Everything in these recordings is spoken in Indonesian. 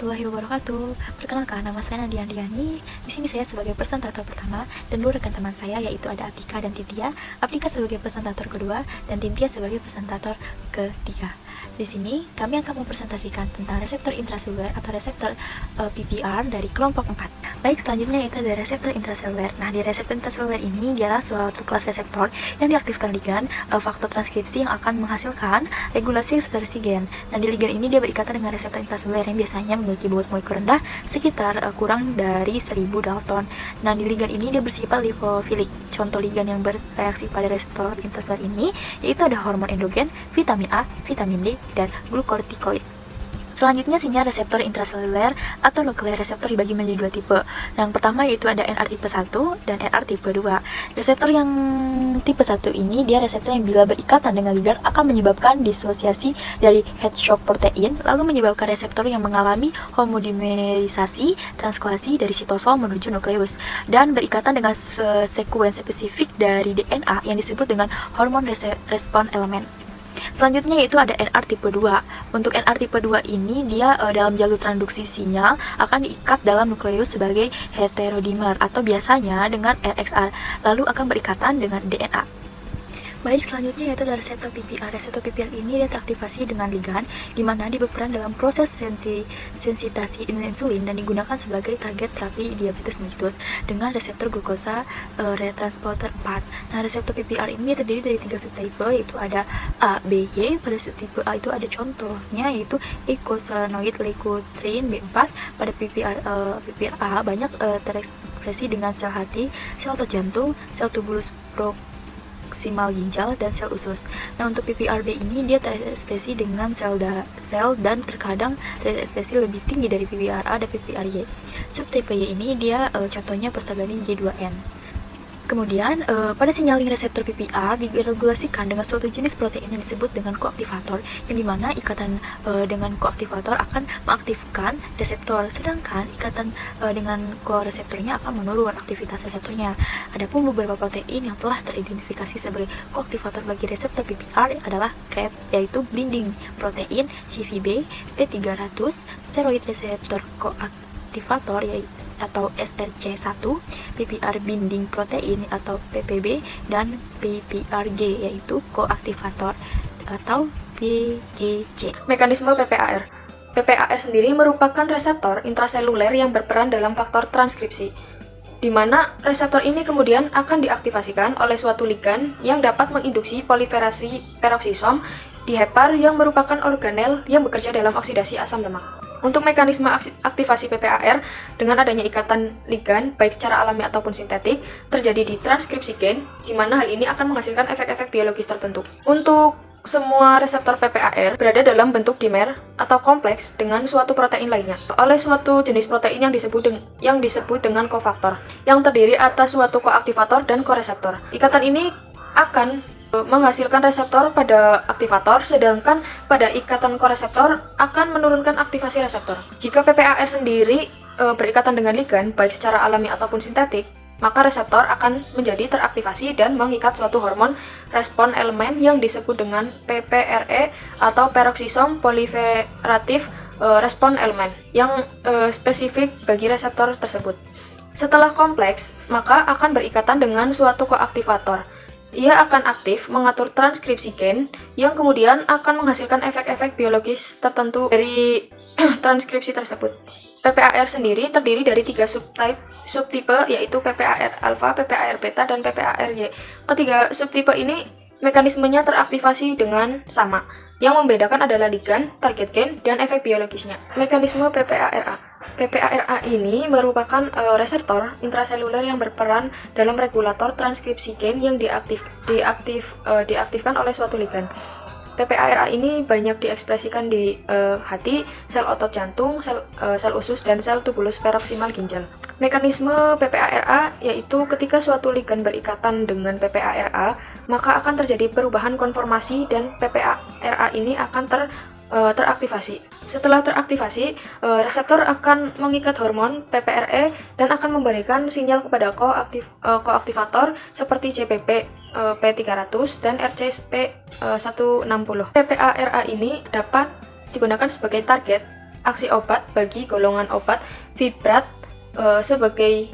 warahmatullahi wabarakatuh. Perkenalkan, nama saya Nadia Andiani. Di sini saya sebagai presentator pertama dan dua rekan teman saya yaitu ada Atika dan Titia. Atika sebagai presentator kedua dan Titia sebagai presentator ketiga. Di sini kami akan mempresentasikan tentang reseptor intraseluler atau reseptor PPR dari kelompok 4. Baik, selanjutnya itu ada reseptor intraseluler. Nah, di reseptor intraseluler ini dialah suatu kelas reseptor yang diaktifkan ligan faktor transkripsi yang akan menghasilkan regulasi ekspresi gen. Nah, di ligan ini dia berikatan dengan reseptor intraseluler yang biasanya memiliki bobot molekul rendah sekitar kurang dari 1000 Dalton. Nah, di ligan ini dia bersifat lipofilik. Contoh ligan yang bereaksi pada reseptor intraseluler ini yaitu ada hormon endogen, vitamin A, vitamin D, dan glukortikoid. Selanjutnya sinyal reseptor intraseluler atau nuklear reseptor dibagi menjadi dua tipe. Yang pertama yaitu ada NR tipe 1 dan NR tipe 2. Reseptor yang tipe 1 ini dia reseptor yang bila berikatan dengan ligan akan menyebabkan disosiasi dari head shock protein, lalu menyebabkan reseptor yang mengalami homodimerisasi transklasi dari sitosol menuju nukleus dan berikatan dengan sekuens spesifik dari DNA yang disebut dengan hormon respon elemen. Selanjutnya yaitu ada NR tipe 2. Untuk NR tipe 2 ini dia dalam jalur transduksi sinyal akan diikat dalam nukleus sebagai heterodimer atau biasanya dengan RXR, lalu akan berikatan dengan DNA. Baik, selanjutnya yaitu ada reseptor PPR. Reseptor PPR ini dia teraktivasi dengan ligan, di mana dia berperan dalam proses sensitasi insulin dan digunakan sebagai target terapi diabetes mellitus dengan reseptor glukosa retransporter 4. Nah, reseptor PPR ini terdiri dari 3 subtipe, yaitu ada A, B, Y. Pada subtipe A itu ada contohnya yaitu eicosanoid leukotriene B4. Pada PPR A banyak terekspresi dengan sel hati, sel otot jantung, sel tubulus proksimal ginjal, dan sel usus. Nah, untuk PPRB ini dia terekspresi dengan sel dan terkadang terekspresi lebih tinggi dari PPRA dan PPRY. Subtipe Y ini dia contohnya prostaglandin J2N. Kemudian, pada signaling reseptor PPR diregulasikan dengan suatu jenis protein yang disebut dengan koaktivator, yang dimana ikatan dengan koaktivator akan mengaktifkan reseptor, sedangkan ikatan dengan koreseptornya akan menurun aktivitas reseptornya. Adapun beberapa protein yang telah teridentifikasi sebagai koaktivator bagi reseptor PPR adalah CREB, yaitu binding protein CVB, P300, steroid reseptor koaktivator atau SRC1, PPR binding protein atau PPB, dan PPRG yaitu koaktivator atau PGC. Mekanisme PPAR. PPAR sendiri merupakan reseptor intraseluler yang berperan dalam faktor transkripsi, di mana reseptor ini kemudian akan diaktifasikan oleh suatu ligan yang dapat menginduksi proliferasi peroksisom di hepar yang merupakan organel yang bekerja dalam oksidasi asam lemak. Untuk mekanisme aktivasi PPAR, dengan adanya ikatan ligan, baik secara alami ataupun sintetik, terjadi di transkripsi gen, di mana hal ini akan menghasilkan efek-efek biologis tertentu. Untuk semua reseptor PPAR berada dalam bentuk dimer atau kompleks dengan suatu protein lainnya oleh suatu jenis protein yang disebut dengan kofaktor, yang terdiri atas suatu koaktivator dan koreseptor. Ikatan ini akan menghasilkan reseptor pada aktivator, sedangkan pada ikatan koreseptor akan menurunkan aktivasi reseptor. Jika PPAR sendiri berikatan dengan ligan, baik secara alami ataupun sintetik, maka reseptor akan menjadi teraktivasi dan mengikat suatu hormon respon elemen yang disebut dengan PPRE atau peroksisom proliferatif respon elemen yang spesifik bagi reseptor tersebut. Setelah kompleks, maka akan berikatan dengan suatu koaktivator. Ia akan aktif mengatur transkripsi gen yang kemudian akan menghasilkan efek-efek biologis tertentu dari transkripsi tersebut. PPAR sendiri terdiri dari 3 subtipe yaitu PPAR alfa, PPAR beta, dan PPARY. Ketiga subtipe ini mekanismenya teraktivasi dengan sama. Yang membedakan adalah ligan, target gen, dan efek biologisnya. Mekanisme PPARA. PPARA ini merupakan reseptor intraseluler yang berperan dalam regulator transkripsi gen yang diaktifkan oleh suatu ligan. PPARA ini banyak diekspresikan di hati, sel otot jantung, sel usus, dan sel tubulus peroksimal ginjal. Mekanisme PPARA yaitu ketika suatu ligan berikatan dengan PPARA, maka akan terjadi perubahan konformasi dan PPARA ini akan teraktivasi. Setelah teraktivasi, reseptor akan mengikat hormon PPRE dan akan memberikan sinyal kepada koaktivator seperti JPP P300 dan RCP 160. PPARA ini dapat digunakan sebagai target aksi obat bagi golongan obat fibrat sebagai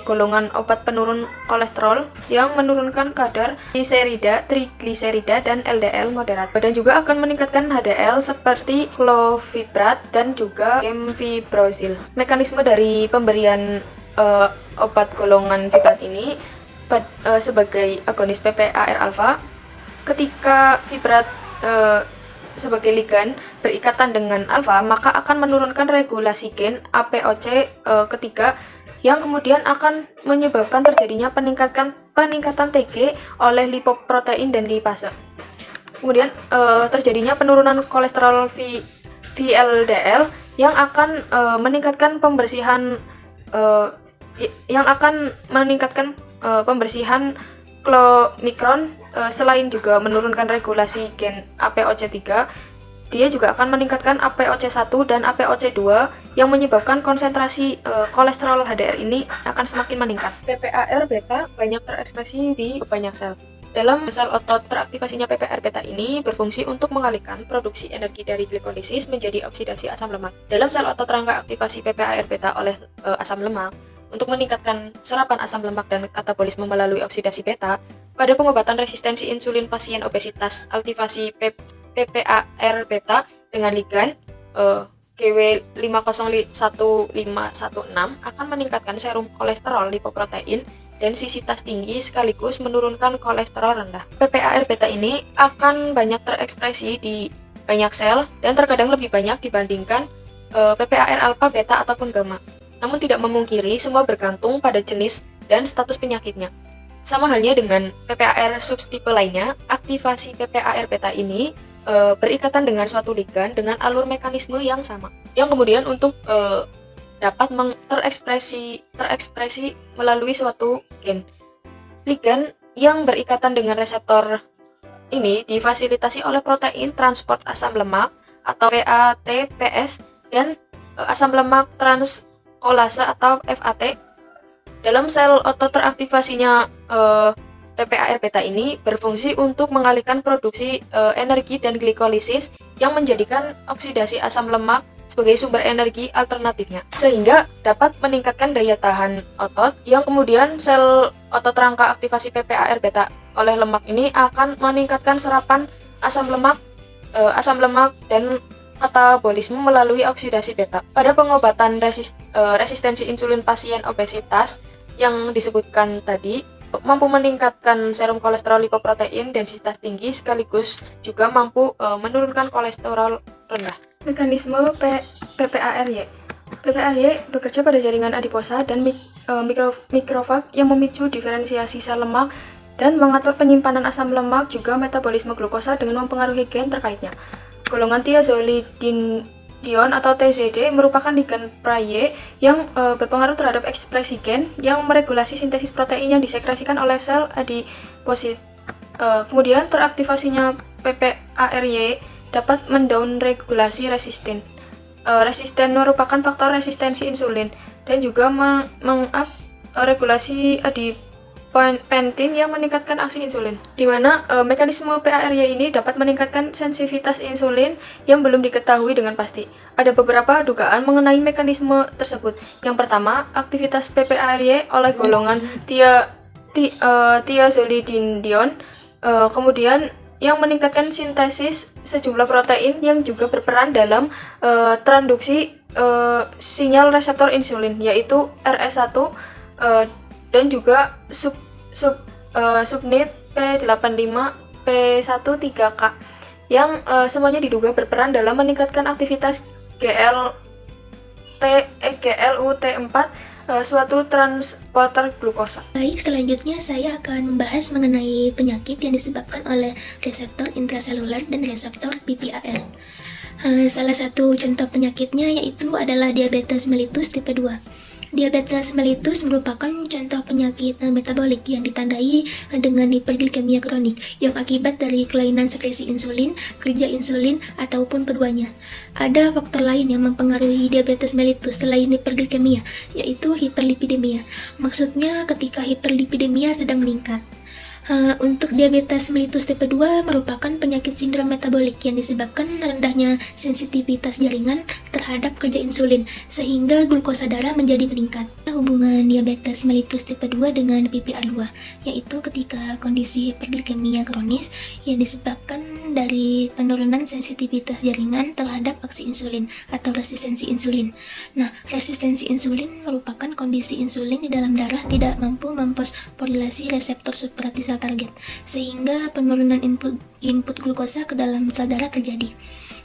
golongan obat penurun kolesterol yang menurunkan kadar gliserida, trigliserida, dan LDL moderat. Dan juga akan meningkatkan HDL seperti clofibrat dan juga gemfibrozil. Mekanisme dari pemberian obat golongan fibrat ini sebagai agonis PPAR alfa, ketika fibrat sebagai ligan berikatan dengan alfa, maka akan menurunkan regulasi gen APOC ketiga yang kemudian akan menyebabkan terjadinya peningkatan TG oleh lipoprotein dan lipase. Kemudian terjadinya penurunan kolesterol VLDL yang akan meningkatkan pembersihan klomikron. Selain juga menurunkan regulasi gen APOC3, dia juga akan meningkatkan APOC1 dan APOC2 yang menyebabkan konsentrasi kolesterol HDL ini akan semakin meningkat. PPAR beta banyak terekspresi di banyak sel. Dalam sel otot, teraktivasinya PPAR beta ini berfungsi untuk mengalihkan produksi energi dari glikolisis menjadi oksidasi asam lemak. Dalam sel otot, rangka aktivasi PPAR beta oleh asam lemak untuk meningkatkan serapan asam lemak dan katabolisme melalui oksidasi beta. Pada pengobatan resistensi insulin pasien obesitas, aktivasi PPAR beta dengan ligan GW501516 akan meningkatkan serum kolesterol lipoprotein densisitas tinggi sekaligus menurunkan kolesterol rendah. PPAR beta ini akan banyak terekspresi di banyak sel dan terkadang lebih banyak dibandingkan PPAR alfa, beta, ataupun gamma. Namun tidak memungkiri, semua bergantung pada jenis dan status penyakitnya. Sama halnya dengan PPAR subtipe lainnya, aktivasi PPAR beta ini berikatan dengan suatu ligan dengan alur mekanisme yang sama, yang kemudian untuk dapat terekspresi melalui suatu gen. Ligan yang berikatan dengan reseptor ini difasilitasi oleh protein transport asam lemak atau VATPS dan asam lemak transkolase atau FAT. Dalam sel otot, teraktivasinya PPAR beta ini berfungsi untuk mengalihkan produksi energi dan glikolisis yang menjadikan oksidasi asam lemak sebagai sumber energi alternatifnya, sehingga dapat meningkatkan daya tahan otot, yang kemudian sel otot rangka aktivasi PPAR beta oleh lemak ini akan meningkatkan serapan asam lemak dan katabolisme melalui oksidasi beta. Pada pengobatan resistensi insulin pasien obesitas yang disebutkan tadi, mampu meningkatkan serum kolesterol lipoprotein densitas tinggi sekaligus juga mampu menurunkan kolesterol rendah. Mekanisme PPARY. PPARY bekerja pada jaringan adiposa dan mikrofag yang memicu diferensiasi sel lemak dan mengatur penyimpanan asam lemak, juga metabolisme glukosa dengan mempengaruhi gen terkaitnya. Golongan thiazolidinedion atau TZD merupakan ligan pra-Y yang berpengaruh terhadap ekspresi gen yang meregulasi sintesis protein yang disekresikan oleh sel adiposit. Kemudian teraktivasinya PPARY dapat mendownregulasi resisten. Resisten merupakan faktor resistensi insulin dan juga regulasi adiponektin yang meningkatkan aksi insulin, di mana mekanisme PARY ini dapat meningkatkan sensitivitas insulin yang belum diketahui dengan pasti. Ada beberapa dugaan mengenai mekanisme tersebut. Yang pertama, aktivitas PPARY oleh golongan thiazolidinedion, kemudian yang meningkatkan sintesis sejumlah protein yang juga berperan dalam transduksi sinyal reseptor insulin, yaitu RS1 dan juga subunit P85 P13K yang semuanya diduga berperan dalam meningkatkan aktivitas GLUT4, suatu transporter glukosa. Baik, selanjutnya saya akan membahas mengenai penyakit yang disebabkan oleh reseptor intraseluler dan reseptor PPAR. Salah satu contoh penyakitnya yaitu adalah diabetes mellitus tipe 2. Diabetes mellitus merupakan contoh penyakit metabolik yang ditandai dengan hiperglikemia kronik yang akibat dari kelainan sekresi insulin, kerja insulin, ataupun keduanya. Ada faktor lain yang mempengaruhi diabetes mellitus selain hiperglikemia, yaitu hiperlipidemia. Maksudnya ketika hiperlipidemia sedang meningkat. Untuk diabetes mellitus tipe 2 merupakan penyakit sindrom metabolik yang disebabkan rendahnya sensitivitas jaringan terhadap kerja insulin, sehingga glukosa darah menjadi meningkat. Hubungan diabetes mellitus tipe 2 dengan PPR2, yaitu ketika kondisi hiperglikemia kronis yang disebabkan dari penurunan sensitivitas jaringan terhadap aksi insulin atau resistensi insulin. Nah, resistensi insulin merupakan kondisi insulin di dalam darah tidak mampu memfosforilasi reseptor substrat sel target, sehingga penurunan input glukosa ke dalam sel darah terjadi.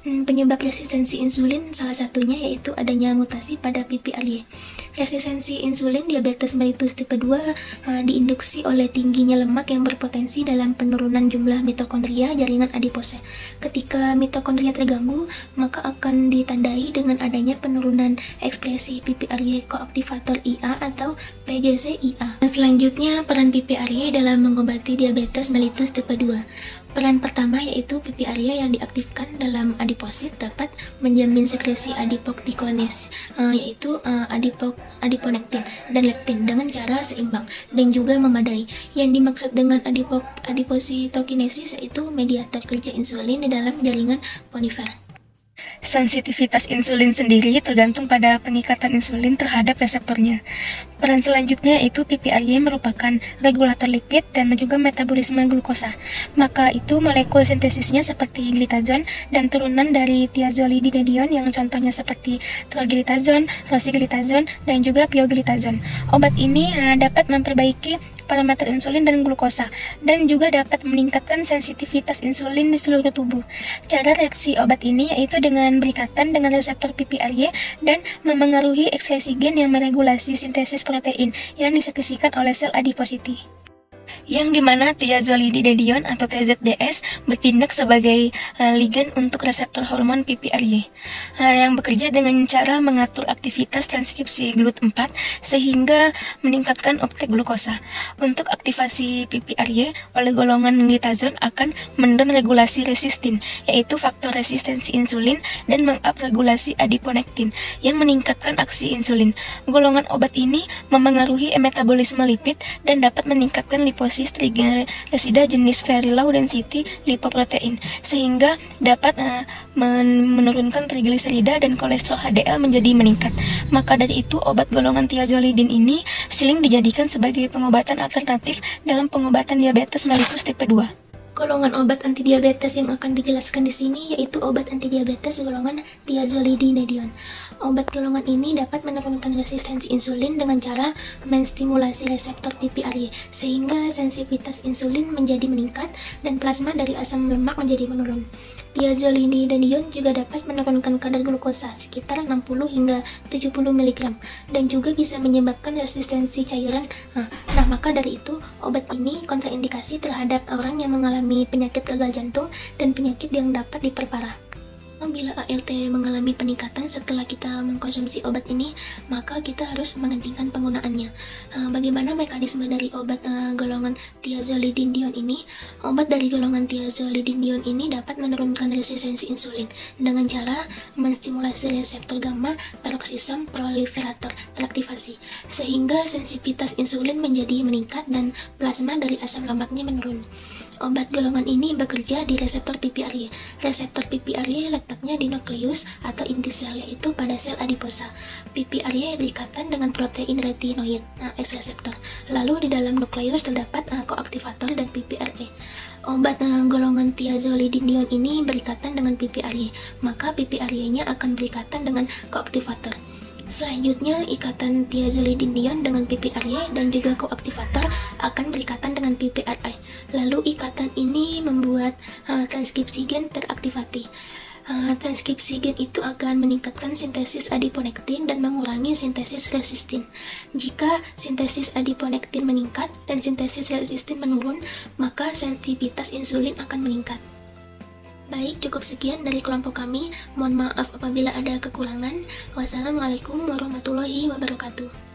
Penyebab resistensi insulin salah satunya yaitu adanya mutasi pada PPRY. Resistensi insulin diabetes mellitus tipe 2 diinduksi oleh tingginya lemak yang berpotensi dalam penurunan jumlah mitokondria jaringan adipose. Ketika mitokondria terganggu, maka akan ditandai dengan adanya penurunan ekspresi PPRY koaktivator IA atau PGC-IA. Selanjutnya, peran PPRY dalam mengobati diabetes mellitus tipe 2. Peran pertama yaitu PPRY yang diaktifkan dalam adiposit dapat menjamin sekresi adipoktikonase, yaitu adiponektin dan leptin dengan cara seimbang dan juga memadai. Yang dimaksud dengan adipositokinesis yaitu mediator kerja insulin di dalam jaringan ponifer. Sensitivitas insulin sendiri tergantung pada pengikatan insulin terhadap reseptornya. Peran selanjutnya yaitu PPRY merupakan regulator lipid dan juga metabolisme glukosa. Maka itu molekul sintesisnya seperti glitazon dan turunan dari thiazolidinedion yang contohnya seperti troglitazon, rosiglitazon, dan juga pioglitazon. Obat ini dapat memperbaiki parameter insulin dan glukosa dan juga dapat meningkatkan sensitivitas insulin di seluruh tubuh. Cara reaksi obat ini yaitu dengan berikatan dengan reseptor PPRY dan memengaruhi ekskresi gen yang meregulasi sintesis protein yang disekresikan oleh sel adipositi, yang dimana thiazolidinedion atau TZDs bertindak sebagai ligan untuk reseptor hormon PPRY yang bekerja dengan cara mengatur aktivitas transkripsi GLUT4 sehingga meningkatkan uptake glukosa. Untuk aktivasi PPRY oleh golongan glitazon akan mendorong regulasi resistin, yaitu faktor resistensi insulin, dan mengupregulasi adiponektin yang meningkatkan aksi insulin. Golongan obat ini memengaruhi metabolisme lipid dan dapat meningkatkan liposis triglycerida jenis very low density lipoprotein sehingga dapat menurunkan trigliserida dan kolesterol HDL menjadi meningkat. Maka dari itu obat golongan thiazolidin ini sering dijadikan sebagai pengobatan alternatif dalam pengobatan diabetes mellitus tipe 2. Golongan obat antidiabetes yang akan dijelaskan di sini yaitu obat antidiabetes golongan thiazolidinedion. Obat golongan ini dapat menurunkan resistensi insulin dengan cara menstimulasi reseptor PPRY sehingga sensitivitas insulin menjadi meningkat dan plasma dari asam lemak menjadi menurun. Thiazolidinedion juga dapat menurunkan kadar glukosa sekitar 60 hingga 70 mg dan juga bisa menyebabkan resistensi cairan. Nah, maka dari itu obat ini kontraindikasi terhadap orang yang mengalami penyakit gagal jantung dan penyakit yang dapat diperparah. Bila ALT mengalami peningkatan setelah kita mengkonsumsi obat ini, maka kita harus menghentikan penggunaannya. Bagaimana mekanisme dari obat golongan thiazolidinedion ini? Obat dari golongan thiazolidinedion ini dapat menurunkan resistensi insulin dengan cara menstimulasi reseptor gamma peroksisom proliferator teraktivasi, sehingga sensitivitas insulin menjadi meningkat dan plasma dari asam lemaknya menurun. Obat golongan ini bekerja di reseptor PPRY. Reseptor PPRY letaknya di nukleus atau inti sel, yaitu pada sel adiposa. PPRY berikatan dengan protein retinoid, X reseptor. Lalu di dalam nukleus terdapat koaktivator dan PPRY. Obat golongan thiazolidinedion ini berikatan dengan PPRY, maka PPRY-nya akan berikatan dengan koaktivator. Selanjutnya, ikatan thiazolidinedion dengan PPRY dan juga koaktivator akan berikatan dengan PPRY. Lalu ikatan ini membuat transkripsi gen teraktivasi. Transkripsi gen itu akan meningkatkan sintesis adiponektin dan mengurangi sintesis resistin. Jika sintesis adiponektin meningkat dan sintesis resistin menurun, maka sensitivitas insulin akan meningkat. Baik, cukup sekian dari kelompok kami. Mohon maaf apabila ada kekurangan. Wassalamualaikum warahmatullahi wabarakatuh.